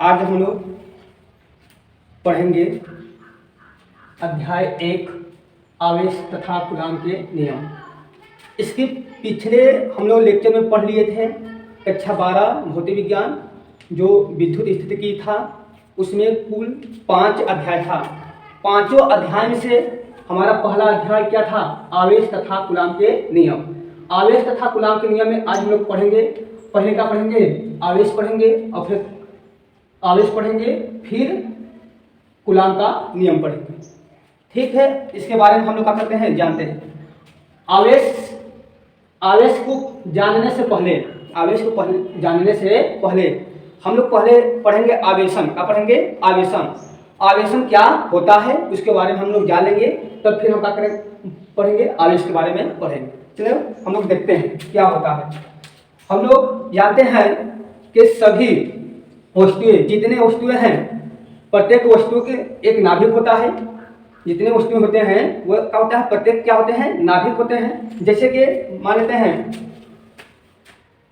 आज हम लोग पढ़ेंगे अध्याय 1 आवेश तथा कूलाम के नियम। इसके पिछले हम लोग लेक्चर में पढ़ लिए थे कक्षा 12 भौतिक विज्ञान जो विद्युत स्थितिकी था। उसमें कुल 5 अध्याय था। पांचों अध्याय में से हमारा पहला अध्याय क्या था? आवेश तथा कूलाम के नियम। आवेश तथा कूलाम के नियम में आज हम लोग पढ़ेंगे। पहले क्या पढ़ेंगे? आवेश पढ़ेंगे और फिर आवेश पढ़ेंगे, फिर कूलाम का नियम पढ़ेंगे। ठीक है, इसके बारे में हम लोग क्या करते हैं, जानते हैं। आवेश को जानने से पहले हम लोग पहले पढ़ेंगे आवेशन। क्या पढ़ेंगे? आवेशन। आवेशन क्या होता है उसके बारे में हम लोग जान लेंगे, तब फिर हम क्या करेंगे, पढ़ेंगे आवेश के बारे में पढ़ेंगे। चलो हम लोग देखते हैं क्या होता है। हम लोग जानते हैं कि सभी वस्तुएं, जितने वस्तुएं हैं, प्रत्येक वस्तु के एक नाभिक होता है। जितने वस्तुएं होते हैं वो क्या होता है, प्रत्येक क्या होते हैं, नाभिक होते हैं। जैसे कि मान लेते हैं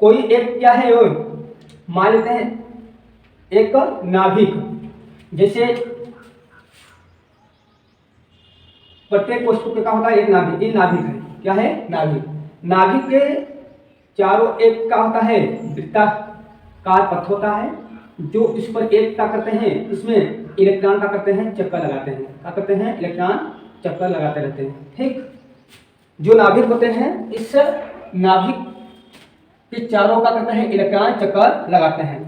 कोई एक क्या है, मान लेते हैं एक नाभिक। जैसे प्रत्येक वस्तु के क्या होता है, एक नाभिक। ये नाभिक है, क्या है, नाभिक। नाभिक के चारों एक क्या होता है, वृत्ताकार पथ होता है, जो इस पर एक क्या करते हैं, इसमें इलेक्ट्रॉन क्या करते हैं, चक्कर लगाते हैं। क्या करते हैं? इलेक्ट्रॉन चक्कर लगाते रहते हैं। ठीक, जो नाभिक होते हैं, इस नाभिक के चारों का करते हैं, इलेक्ट्रॉन चक्कर लगाते हैं।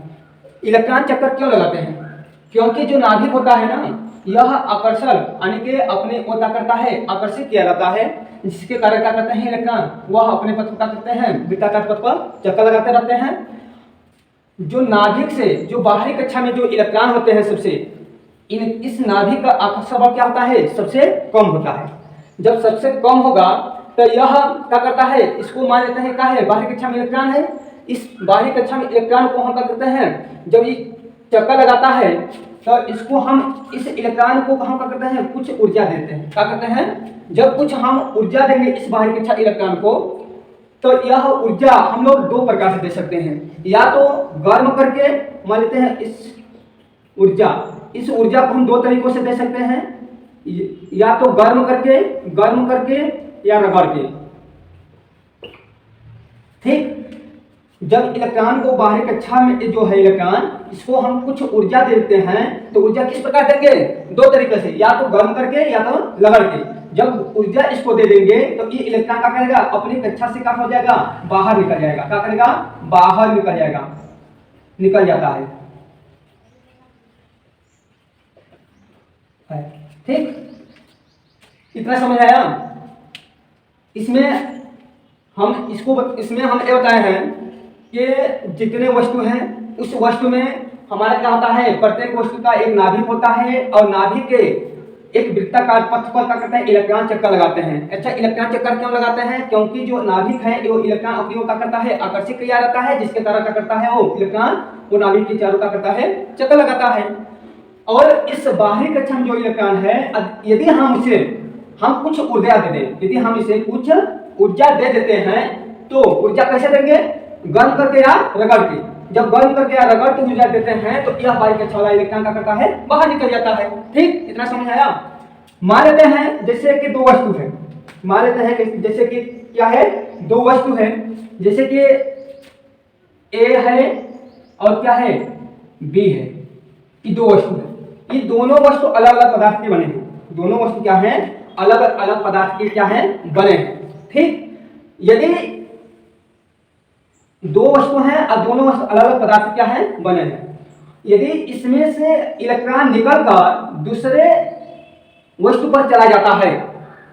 इलेक्ट्रॉन चक्कर क्यों लगाते हैं? क्योंकि जो नाभिक होता है ना, यह आकर्षण यानी कि अपने ओर क्या करता है, आकर्षित किया जाता है, जिसके कारण क्या करते हैं, इलेक्ट्रॉन वह अपने पथ क्या करते हैं, वृत्ताकार पथ पर चक्कर लगाते रहते हैं। जो नाभिक से जो बाहरी कक्षा में जो इलेक्ट्रॉन होते हैं, सबसे इस नाभिक का आकर्षण बल क्या होता है, सबसे कम होता है। जब सबसे कम होगा तो यह क्या करता है, इसको मान लेते हैं क्या है, बाहरी कक्षा में इलेक्ट्रॉन है। इस बाहरी कक्षा में इलेक्ट्रॉन को हम क्या करते हैं, जब ये चक्कर लगाता है तो इसको हम, इस इलेक्ट्रॉन को हम क्या करते हैं, कुछ ऊर्जा देते हैं। क्या करते हैं, जब कुछ हम ऊर्जा देंगे इस बाहरी कक्षा इलेक्ट्रॉन को, तो यह ऊर्जा हम लोग 2 प्रकार से दे सकते हैं। या तो गर्म करके मान लेते हैं इस ऊर्जा को हम 2 तरीकों से दे सकते हैं। या तो गर्म करके या रगड़ के। ठीक, जब इलेक्ट्रॉन को बाहरी कक्षा में जो है इलेक्ट्रॉन, इसको हम कुछ ऊर्जा देते हैं, तो ऊर्जा किस प्रकार देंगे, 2 तरीके से, या तो गर्म करके या तो रगड़ के। जब ऊर्जा इसको दे देंगे तो ये इलेक्ट्रॉन क्या करेगा, अपनी कक्षा से क्या हो जाएगा, बाहर निकल जाएगा। क्या करेगा, बाहर निकल जाएगा, निकल जाता है। ठीक, इतना समझ आया। इसमें हम ये बताए हैं कि जितने वस्तु हैं, उस वस्तु में हमारा क्या होता है, प्रत्येक वस्तु का एक नाभिक होता है, और नाभिक के एक वृत्ताकार पथ पर क्या करते हैं, इलेक्ट्रॉन चक्कर लगाते हैं। अच्छा, इलेक्ट्रॉन चक्कर क्यों लगाते हैं? क्योंकि जो नाभिक है वो इलेक्ट्रॉन अपनी ओर क्या करता है, आकर्षित किया जाता है, जिसके कारण क्या करता है, वो इलेक्ट्रॉन वो नाभिक के चारों क्या करता है, चक्कर लगाता है। और इस बाहरी कक्षा में जो इलेक्ट्रॉन है, यदि हम कुछ ऊर्जा दे दें, यदि हम इसे कुछ ऊर्जा दे देते हैं, तो ऊर्जा कैसे देंगे, गर्म करके या रगड़ के। जब गर्म करके या रगड़ के ऊर्जा देते हैं तो यह बाहरी कक्षा वाला इलेक्ट्रॉन क्या करता है, बाहर निकल जाता है। ठीक, इतना समझ आया। मान लेते हैं जैसे कि 2 वस्तु है, मान लेते हैं कि जैसे कि क्या है, 2 वस्तु है। जैसे कि ए है और क्या है, बी है। ये 2 वस्तु है। ये दोनों वस्तु अलग अलग पदार्थ के बने हैं। दोनों वस्तु क्या है, अलग अलग पदार्थ के क्या है, बने हैं। ठीक, यदि 2 वस्तु हैं और दोनों वस्तु अलग अलग पदार्थ क्या है, बने हैं, यदि इसमें से इलेक्ट्रॉन निकलकर दूसरे वस्तु पर चला जाता है,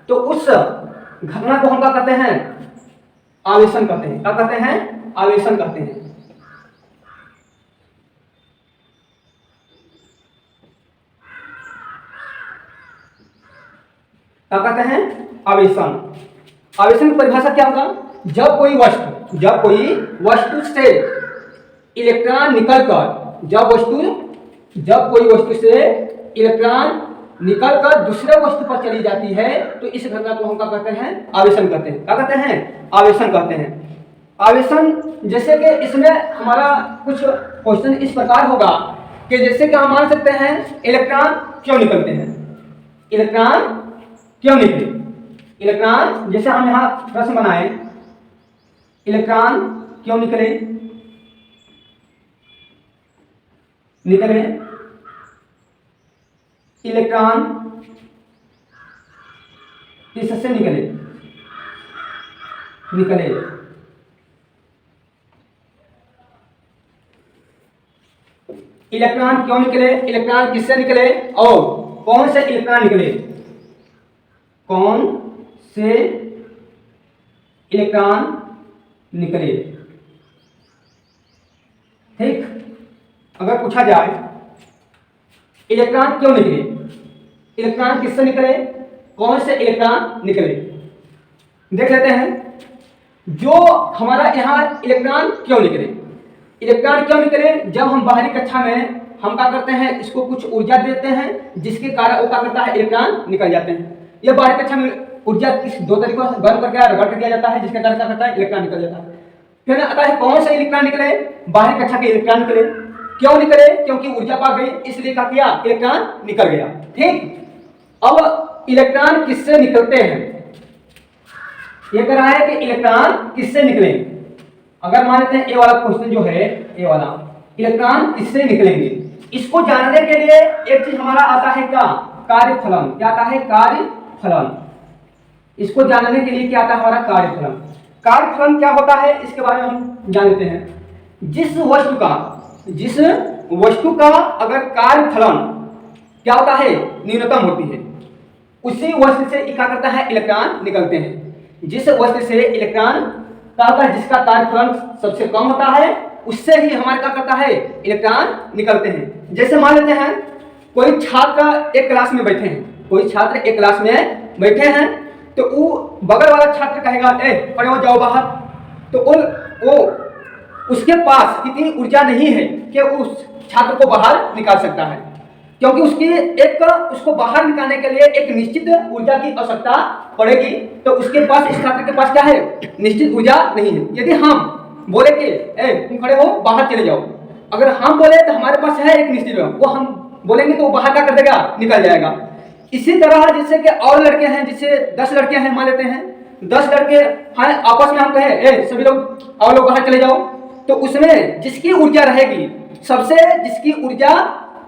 तो उस घटना को हम क्या कहते हैं, आवेशन कहते हैं। क्या कहते हैं, आवेशन कहते हैं। क्या कहते हैं, आवेशन। आवेशन की परिभाषा क्या होगा, जब कोई वस्तु से इलेक्ट्रॉन निकलकर, जब कोई वस्तु से इलेक्ट्रॉन निकलकर दूसरे वस्तु पर चली जाती है, तो इस घटना को हम क्या कहते हैं, आवेशन कहते हैं। क्या कहते हैं, आवेशन कहते हैं। आवेशन जैसे कि इसमें हमारा कुछ क्वेश्चन इस प्रकार होगा कि जैसे कि हम मान सकते हैं इलेक्ट्रॉन क्यों निकलते हैं, इलेक्ट्रॉन क्यों निकले, इलेक्ट्रॉन जैसे हम यहां प्रश्न बनाए, इलेक्ट्रॉन क्यों निकले, निकले इलेक्ट्रॉन किससे निकले, निकले इलेक्ट्रॉन क्यों निकले, इलेक्ट्रॉन किससे निकले और कौन से इलेक्ट्रॉन निकले, कौन से इलेक्ट्रॉन निकले। ठीक, अगर पूछा जाए इलेक्ट्रॉन क्यों निकले, इलेक्ट्रॉन किससे निकले, कौन से इलेक्ट्रॉन निकले, देख लेते हैं। जो हमारा यहाँ इलेक्ट्रॉन क्यों निकले, इलेक्ट्रॉन क्यों निकले, जब हम बाहरी कक्षा में हम क्या करते हैं, इसको कुछ ऊर्जा देते हैं जिसके कारण वो क्या करता है, इलेक्ट्रॉन निकल जाते हैं। यह बाहरी कक्षा में ऊर्जा किस दो तरीकों से गर्म करके रगड़ कर दिया जाता है, जिसके कारण क्या करता है, इलेक्ट्रॉन निकल जाता है। फिर आता है कौन से इलेक्ट्रॉन निकले, बाहरी कक्षा के इलेक्ट्रॉन निकले, क्यों निकले, क्योंकि ऊर्जा पा गई इसलिए क्या किया, इलेक्ट्रॉन निकल गया। ठीक, अब इलेक्ट्रॉन किससे निकलते हैं, ये कह रहा है कि इलेक्ट्रॉन किससे निकले। अगर मान लेते हैं ए वाला क्वेश्चन जो है, ए वाला इलेक्ट्रॉन किससे निकलेंगे, इसको जानने के लिए एक चीज हमारा आता है क्या, कार्यफलन। क्या आता है, कार्यफलन। इसको जानने के लिए क्या आता है हमारा, कार्यफलन। कार्यफलन क्या होता है इसके बारे में हम जान लेते हैं। जिस वस्तु का अगर कार्यफलन क्या होता है, न्यूनतम होती है, उसी वस्तु से क्या करता है, इलेक्ट्रॉन निकलते हैं। जिस वस्तु से इलेक्ट्रॉन क्या होता है, जिसका कार्यफलन सबसे कम होता है, उससे ही हमारे क्या करता है, इलेक्ट्रॉन निकलते हैं। जैसे मान लेते हैं कोई छात्र एक क्लास में बैठे हैं, कोई छात्र एक क्लास में बैठे हैं, तो वो बगल वाला छात्र कहेगा ए पढ़ो जाओ बाहर, तो वो उसके पास इतनी ऊर्जा नहीं है कि उस छात्र को बाहर निकाल सकता है, क्योंकि उसको बाहर निकालने के लिए एक निश्चित ऊर्जा की आवश्यकता पड़ेगी। तो उसके पास, इस छात्र के पास क्या है, निश्चित ऊर्जा नहीं है। यदि हम बोले कि ए तुम खड़े हो बाहर चले जाओ, अगर हम बोले तो हमारे पास है एक निश्चित, वो हम बोलेंगे तो वो बाहर क्या कर देगा, निकल जाएगा। इसी तरह जैसे कि और लड़के हैं, जैसे 10 लड़के हैं मान लेते हैं, 10 लड़के हैं आपस में, हम कहे ए सभी लोग और लोग बाहर चले जाओ, तो उसमें जिसकी ऊर्जा रहेगी, सबसे जिसकी ऊर्जा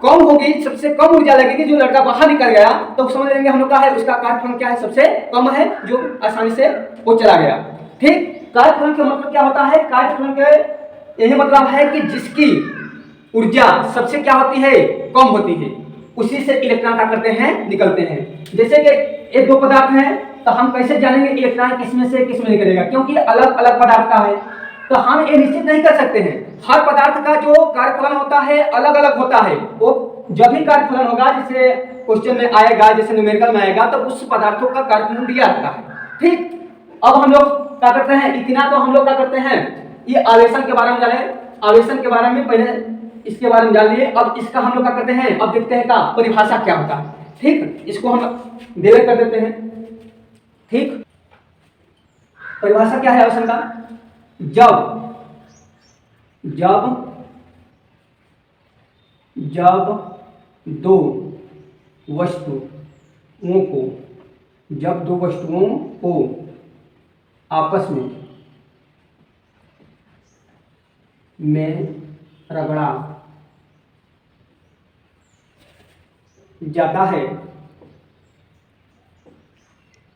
कम होगी, सबसे कम ऊर्जा लगेगी, जो लड़का बाहर निकल गया, तो समझ लेंगे हम लोग क्या है, उसका कार्यफलन क्या है, सबसे कम है, जो आसानी से वो चला गया। ठीक, कार्यफलन का मतलब क्या होता है, कार्यफलन का यही मतलब है कि जिसकी ऊर्जा सबसे क्या होती है, कम होती है, उसी से इलेक्ट्रॉन क्या करते हैं, निकलते हैं। जैसे कि ये दो पदार्थ हैं, तो हम कैसे जानेंगे इलेक्ट्रॉन किसमें से किसमें निकलेगा, क्योंकि अलग अलग पदार्थ का है, तो हम ये निश्चित नहीं कर सकते हैं। हर पदार्थ का जो कार्यफलन होता है अलग अलग होता है, वो जब भी कार्यफलन होगा, जैसे क्वेश्चन में आएगा, जैसे न्यूमेरिकल में आएगा, तो उस पदार्थों का कार्यफलन दिया रहता है। ठीक, अब हम लोग क्या करते हैं, इतना तो हम लोग क्या करते हैं, ये आवेशन के बारे में जाने, आवेशन के बारे में पहले इसके बारे में जान लिए, अब इसका हम लोग क्या करते हैं, अब देखते हैं का परिभाषा क्या होता है। ठीक, इसको हम डिलीट कर देते हैं। ठीक, परिभाषा क्या है आवेशन का, जब दो वस्तुओं को आपस में रगड़ा जाता है,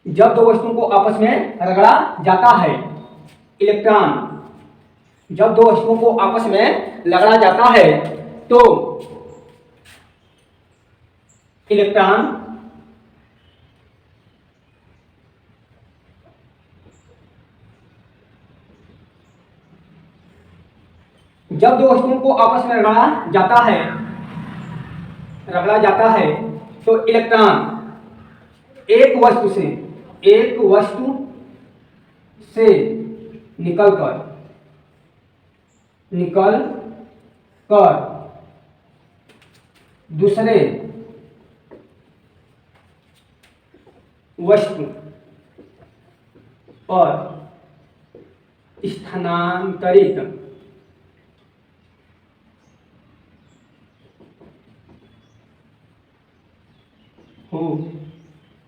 जब दो वस्तुओं को आपस में रगड़ा जाता है, इलेक्ट्रॉन, जब दो वस्तुओं को आपस में रगड़ा जाता है, तो इलेक्ट्रॉन जब दो वस्तुओं को आपस में रगड़ा जाता है, तो इलेक्ट्रॉन एक वस्तु से निकलकर दूसरे वस्तु पर स्थानांतरित हो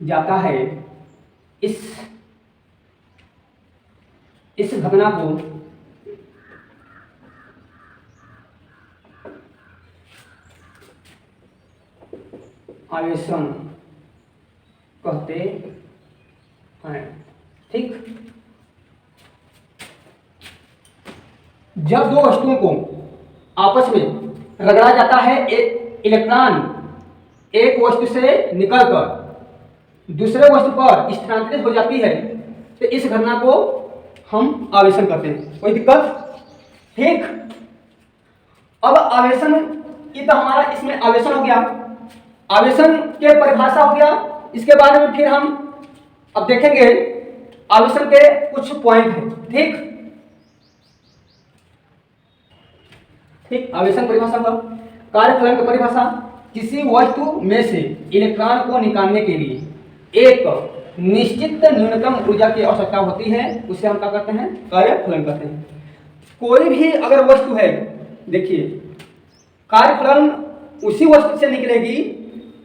जाता है, इस घटना को आवेशन कहते हैं। ठीक, जब दो वस्तुओं को आपस में रगड़ा जाता है, एक इलेक्ट्रॉन एक वस्तु से निकलकर दूसरे वस्तु पर स्थानांतरित हो जाती है, तो इस घटना को हम आवेशन कहते हैं। कोई दिक्कत? ठीक, अब आवेशन, ये तो हमारा इसमें आवेशन हो गया, आवेशन के परिभाषा हो गया। इसके बारे में फिर हम अब देखेंगे आवेशन के कुछ पॉइंट हैं। ठीक ठीक, आवेशन परिभाषा हुआ। कार्यफलन की परिभाषा, किसी वस्तु में से इलेक्ट्रॉन को निकालने के लिए एक निश्चित न्यूनतम ऊर्जा की आवश्यकता होती है, उसे हम क्या कहते हैं? कार्यफलन कहते हैं। कोई भी अगर वस्तु है, देखिए कार्यफलन उसी वस्तु से निकलेगी,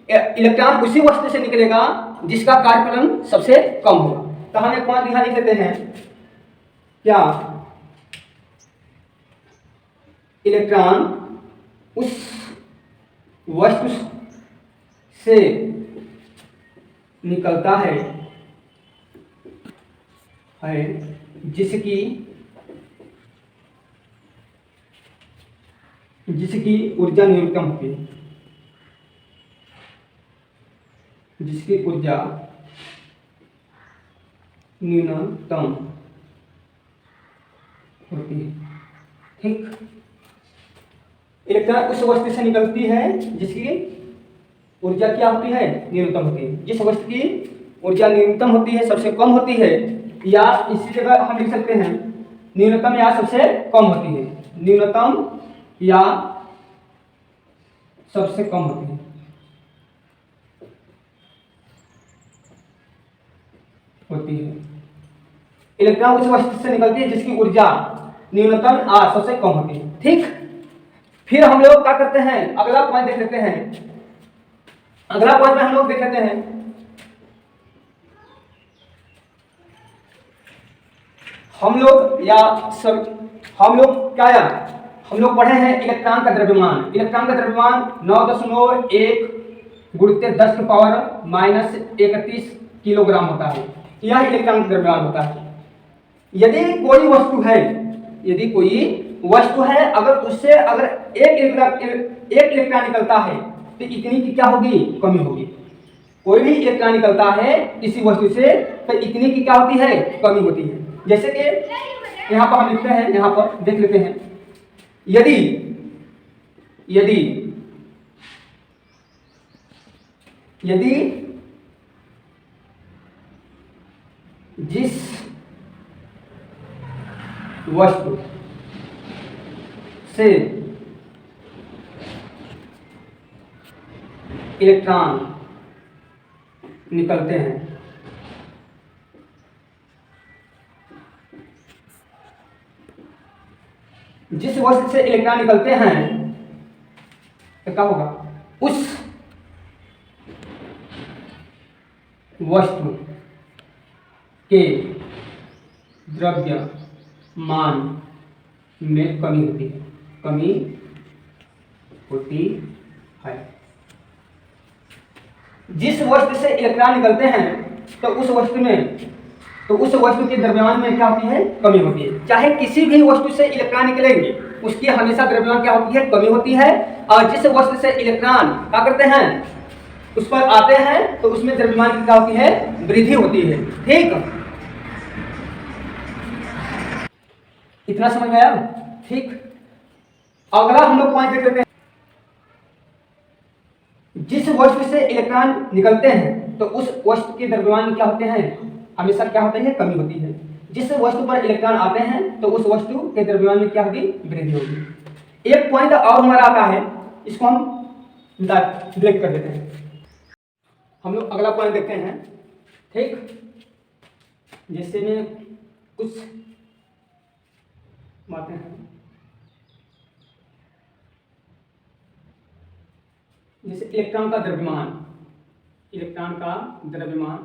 इलेक्ट्रॉन उसी वस्तु से निकलेगा जिसका कार्यफलन सबसे कम होगा। तो हम एक पॉइंट यहाँ लिख लेते हैं, क्या इलेक्ट्रॉन उस वस्तु से निकलता है जिसकी ऊर्जा न्यूनतम होती है, जिसकी ऊर्जा न्यूनतम होती है। ठीक, इलेक्ट्रॉन उस वस्तु से निकलती है जिसकी ऊर्जा क्या होती है? न्यूनतम होती है। जिस वस्तु की ऊर्जा न्यूनतम होती है, सबसे कम होती है, या इसी जगह हम लिख सकते हैं न्यूनतम या सबसे कम होती है, न्यूनतम या सबसे कम होती है। इलेक्ट्रॉन उस वस्तु से निकलती है जिसकी ऊर्जा न्यूनतम या सबसे कम होती है। ठीक, फिर हम लोग क्या करते हैं? अगला पॉइंट देख लेते हैं। अगला पॉइंट में हम लोग देख लेते हैं, हम लोग पढ़े हैं इलेक्ट्रॉन का द्रव्यमान। इलेक्ट्रॉन का द्रव्यमान 9.1 × 10⁻³ किलोग्राम होता है। यह इलेक्ट्रॉन का द्रव्यमान होता है। यदि कोई वस्तु है, अगर उससे एक इलेक्ट्रॉन निकलता है, तो इतनी की क्या होगी? कमी होगी। कोई भी इलेक्ट्रॉन निकलता है किसी वस्तु से, तो इतनी की क्या होती है? कमी होती है। जैसे कि यहाँ पर हम लिखते हैं, यहाँ पर देख लेते हैं, यदि जिस वस्तु से इलेक्ट्रॉन निकलते हैं, जिस वस्तु से इलेक्ट्रॉन निकलते हैं, तो क्या होगा? उस वस्तु के द्रव्यमान में कमी होती है। जिस वस्तु से इलेक्ट्रॉन निकलते हैं, तो उस वस्तु के द्रव्यमान में क्या होती है? कमी होती है। चाहे किसी भी वस्तु से इलेक्ट्रॉन निकलेंगे, उसकी हमेशा द्रव्यमान क्या होती है? कमी होती है। और जिस वस्तु से इलेक्ट्रॉन क्या करते हैं? उस पर आते हैं, तो उसमें द्रव्यमान की क्या होती है? वृद्धि होती है। ठीक, इतना समझ में आया? ठीक, अगला हम लोग पॉइंट देख लेते हैं। जिस वस्तु से इलेक्ट्रॉन निकलते हैं, तो उस वस्तु के द्रव्यमान में क्या होते हैं? हमेशा क्या होते हैं? कमी होती है। जिस वस्तु पर इलेक्ट्रॉन आते हैं, तो उस वस्तु के द्रव्यमान में क्या होगी? वृद्धि होगी। एक पॉइंट और हमारा आता है, इसको हम ब्रेक कर देते हैं। हम लोग अगला पॉइंट देखते हैं। ठीक, जैसे में कुछ बातें हैं, जैसे इलेक्ट्रॉन का द्रव्यमान इलेक्ट्रॉन का द्रव्यमान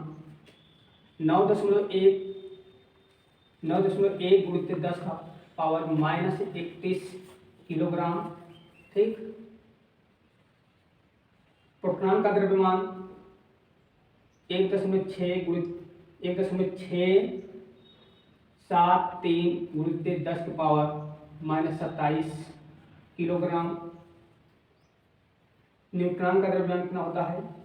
9.1 गुणित 10 का पावर -31 किलोग्राम। ठीक। प्रोटॉन का द्रव्यमान 1.6 गुणित 1.673 गुणित 10 की पावर -27 किलोग्राम। न्यूट्रॉन का द्रव्यमान कितना होता है?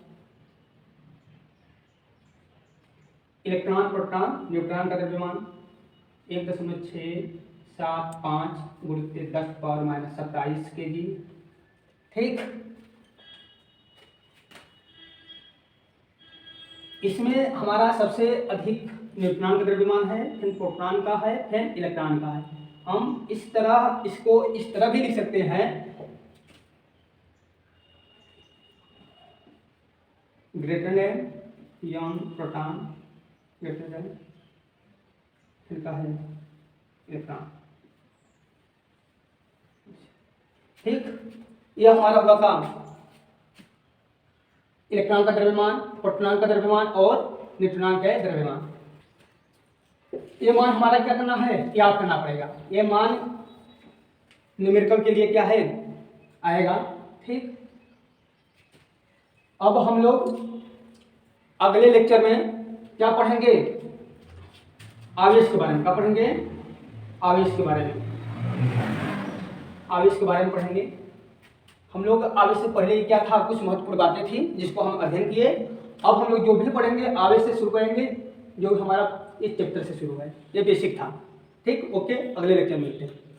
इलेक्ट्रॉन, प्रोटॉन, न्यूट्रॉन का द्रव्यमान 1.675 गुणित 10 पावर -27 kg। ठीक। इसमें हमारा सबसे अधिक न्यूट्रॉन का द्रव्यमान है, फिर प्रोटॉन का है, फिर इलेक्ट्रॉन का है। हम इसको इस तरह भी लिख सकते हैं, greater than young proton, greater than फिर का है इलेक्ट्रॉन। ठीक। यह हमारा होगा काम इलेक्ट्रॉन का द्रव्यमान, प्रोटॉन का द्रव्यमान और न्यूट्रॉन का द्रव्यमान। ये मान हमारा क्या करना है, याद करना पड़ेगा। ये मान न्यूमेरिकल के लिए क्या है, आएगा। ठीक। अब हम लोग अगले लेक्चर में क्या पढ़ेंगे, आवेश के बारे में। क्या पढ़ेंगे? आवेश के बारे में। आवेश के बारे में पढ़ेंगे हम लोग। आवेश से पहले क्या था, कुछ महत्वपूर्ण बातें थी जिसको हम अध्ययन किए। अब हम लोग जो भी पढ़ेंगे आवेश से शुरू करेंगे, जो हमारा इस चैप्टर से शुरू है। ये बेसिक था। ठीक। ओके, अगले लेक्चर में मिलते हैं।